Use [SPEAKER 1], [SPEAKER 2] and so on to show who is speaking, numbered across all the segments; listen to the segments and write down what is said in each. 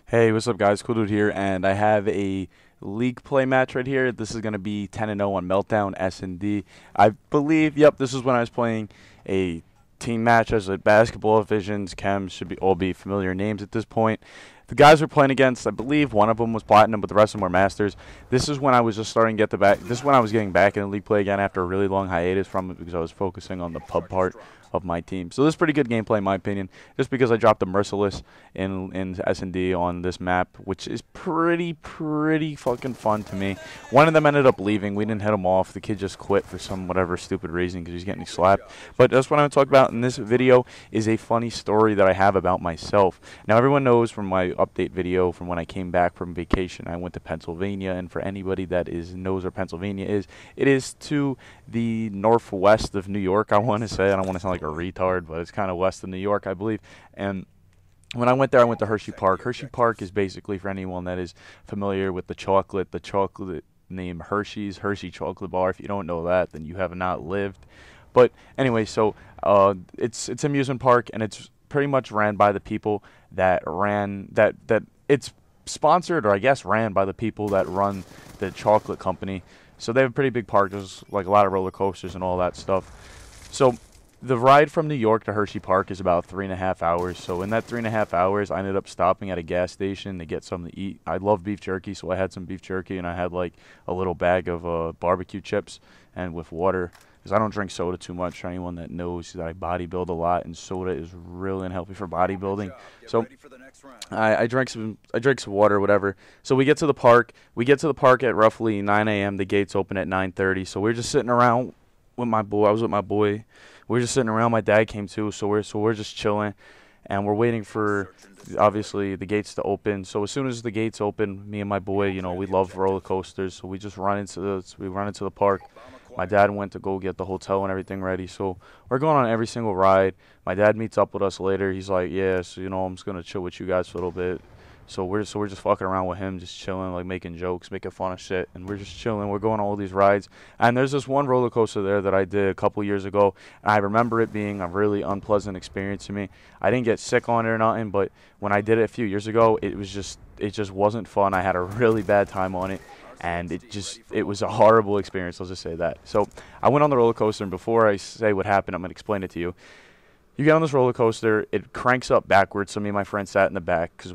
[SPEAKER 1] Hey, what's up, guys? Cool Dude here, and I have a league play match right here. This is going to be 10-0 on Meltdown S&D. I believe, yep, this is when I was playing a team match as a basketball divisions. Chems should be all be familiar names at this point. The guys we're playing against, I believe one of them was Platinum, but the rest of them were Masters. This is when I was just starting to get the back. This is when I was getting back in the league play again after a really long hiatus from it because I was focusing on the pub part of my team. So this is pretty good gameplay in my opinion, just because I dropped the merciless in S&D on this map, which is pretty fucking fun to me. One of them ended up leaving. We didn't hit him off. The kid just quit for some whatever stupid reason because he's getting slapped. But that's what I'm going to talk about in this video is a funny story that I have about myself. Now everyone knows from my update video from when I came back from vacation, I went to Pennsylvania, and for anybody that knows where Pennsylvania is, it is to the northwest of New York, I want to say. I don't want to sound like a retard, but it's kind of west of New York, I believe. And when I went there, I went to Hershey Park. Hershey Park is basically, for anyone that is familiar with the chocolate name Hershey's, Hershey Chocolate Bar. If you don't know that, then you have not lived. But anyway, so it's amusement park, and it's pretty much ran by the people that it's sponsored, or I guess ran by the people that run the chocolate company. So they have a pretty big park. There's like a lot of roller coasters and all that stuff. So the ride from New York to Hershey Park is about 3.5 hours. So in that 3.5 hours, I ended up stopping at a gas station to get something to eat. I love beef jerky, so I had some beef jerky, and I had like a little bag of barbecue chips and with water. Because I don't drink soda too much. For anyone that knows that I bodybuild a lot, and soda is really unhealthy for bodybuilding. So I drank some water, whatever. So we get to the park. We get to the park at roughly 9 a.m. The gates open at 9:30. So we're just sitting around with my boy. I was with my boy. We were just sitting around. My dad came too. So we're just chilling, and we're waiting for obviously the gates to open. So as soon as the gates open, me and my boy, we love roller coasters. So we just run into the park. My dad went to go get the hotel and everything ready. So we're going on every single ride. My dad meets up with us later. He's like, yeah, so I'm just gonna chill with you guys for a little bit. So we're just fucking around with him, just chilling, like making jokes, making fun of shit, and we're just chilling. We're going on all these rides, and there's this one roller coaster there that I did a couple years ago, and I remember it being a really unpleasant experience to me. I didn't get sick on it or nothing, but when I did it a few years ago, it just wasn't fun. I had a really bad time on it, and it was a horrible experience. Let's just say that. So I went on the roller coaster, and before I say what happened, I'm gonna explain it to you. You get on this roller coaster, it cranks up backwards. So me and my friend sat in the back because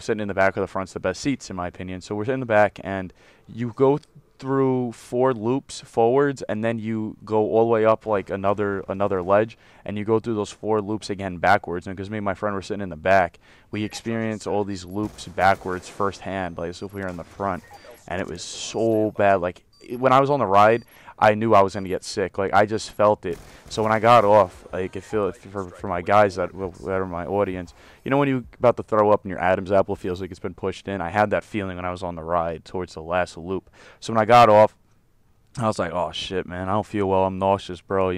[SPEAKER 1] sitting in the back of the front's the best seats in my opinion. So we're in the back, and you go through 4 loops forwards, and then you go all the way up like another ledge, and you go through those 4 loops again backwards. And because me and my friend were sitting in the back, we experienced all these loops backwards firsthand, like as if we were in the front, and it was so bad. Like when I was on the ride, I knew I was going to get sick. Like, I just felt it. So when I got off, like, it felt for my guys that are my audience, when you're about to throw up and your Adam's apple feels like it's been pushed in, I had that feeling when I was on the ride towards the last loop. So when I got off, I was like, oh, shit, man, I don't feel well. I'm nauseous, bro.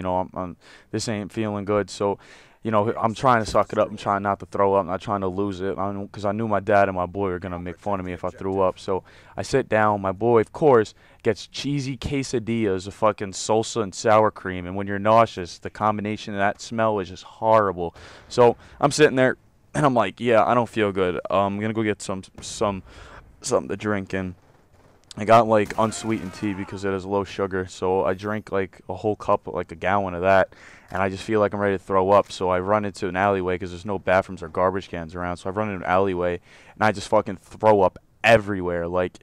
[SPEAKER 1] This ain't feeling good. So, I'm trying to suck it up. I'm trying not to throw up. I'm not trying to lose it because I knew my dad and my boy were going to make fun of me if I threw up. So I sit down. My boy, of course, gets cheesy quesadillas of fucking salsa and sour cream. And when you're nauseous, the combination of that smell is just horrible. So I'm sitting there, and I'm like, yeah, I don't feel good. I'm going to go get something to drink. And I got like unsweetened tea because it has low sugar. So I drank like a whole cup, like a gallon of that. And I just feel like I'm ready to throw up. So I run into an alleyway because there's no bathrooms or garbage cans around. So I run into an alleyway, and I just fucking throw up everywhere. Like,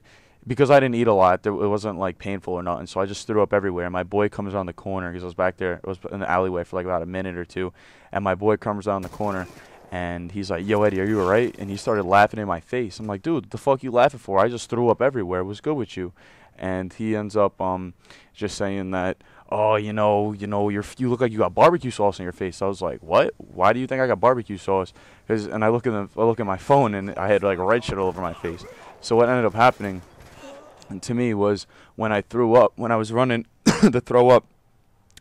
[SPEAKER 1] because I didn't eat a lot, it wasn't like painful or nothing. So I just threw up everywhere. And my boy comes around the corner because I was back there. I was in the alleyway for like about a minute or two. And my boy comes around the corner, and he's like, yo, Eddie, are you all right? And he started laughing in my face. I'm like, dude, the fuck you laughing for? I just threw up everywhere. What's good with you? And he ends up just saying that, oh, you look like you got barbecue sauce on your face. I was like, what? Why do you think I got barbecue sauce? And I look at my phone, and I had like red shit all over my face. So what ended up happening, and to me, was when I threw up, when I was running to throw up,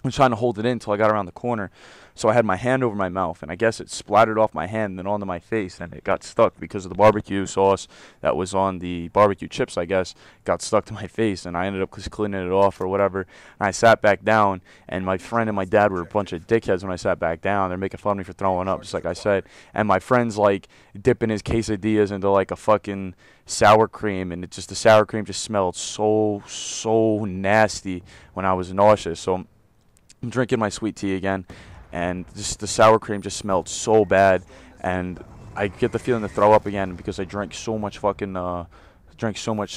[SPEAKER 1] I was trying to hold it in until I got around the corner. So I had my hand over my mouth, and I guess it splattered off my hand and then onto my face, and it got stuck because of the barbecue sauce that was on the barbecue chips, I guess, got stuck to my face, and I ended up just cleaning it off or whatever. And I sat back down, and my friend and my dad were a bunch of dickheads when I sat back down. They're making fun of me for throwing up, just like I said. And my friend's, like, dipping his quesadillas into, like, a fucking sour cream, and the sour cream just smelled so nasty when I was nauseous. So I'm drinking my sweet tea again, and just the sour cream just smelled so bad, and I get the feeling to throw up again because I drank so much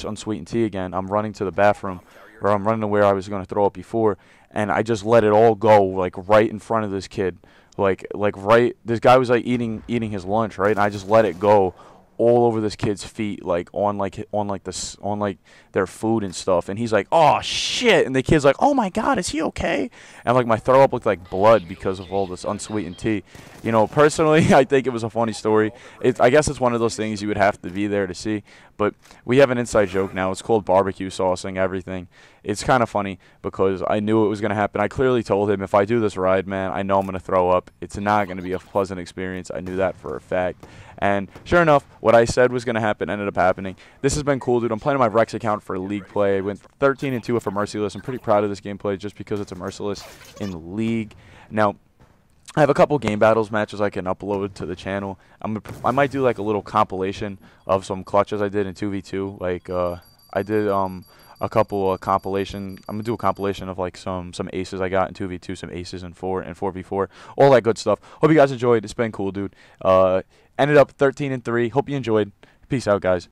[SPEAKER 1] unsweetened tea again. I'm running to the bathroom, or I'm running to where I was going to throw up before, and I just let it all go, like, right in front of this kid, this guy was, like, eating his lunch, right, and I just let it go all over this kid's feet, like on their food and stuff, and he's like, "Oh shit!" And the kid's like, "Oh my god, is he okay?" And like my throw up looked like blood because of all this unsweetened tea. You know, personally, I think it was a funny story. I guess it's one of those things you would have to be there to see. But we have an inside joke now. It's called barbecue saucing everything. It's kind of funny because I knew it was going to happen. I clearly told him, if I do this ride, man, I know I'm going to throw up. It's not going to be a pleasant experience. I knew that for a fact. And sure enough, what I said was going to happen ended up happening. This has been cool, dude. I'm playing on my Rex account for league play. I went 13-2 with a merciless. I'm pretty proud of this gameplay just because it's a merciless in league. Now, I have a couple game battles matches I can upload to the channel. I might do like a little compilation of some clutches I did in 2v2. Like I did a couple compilation. I'm gonna do a compilation of like some aces I got in 2v2, some aces in 4v4, all that good stuff. Hope you guys enjoyed. It's been cool, dude. Ended up 13-3. Hope you enjoyed. Peace out, guys.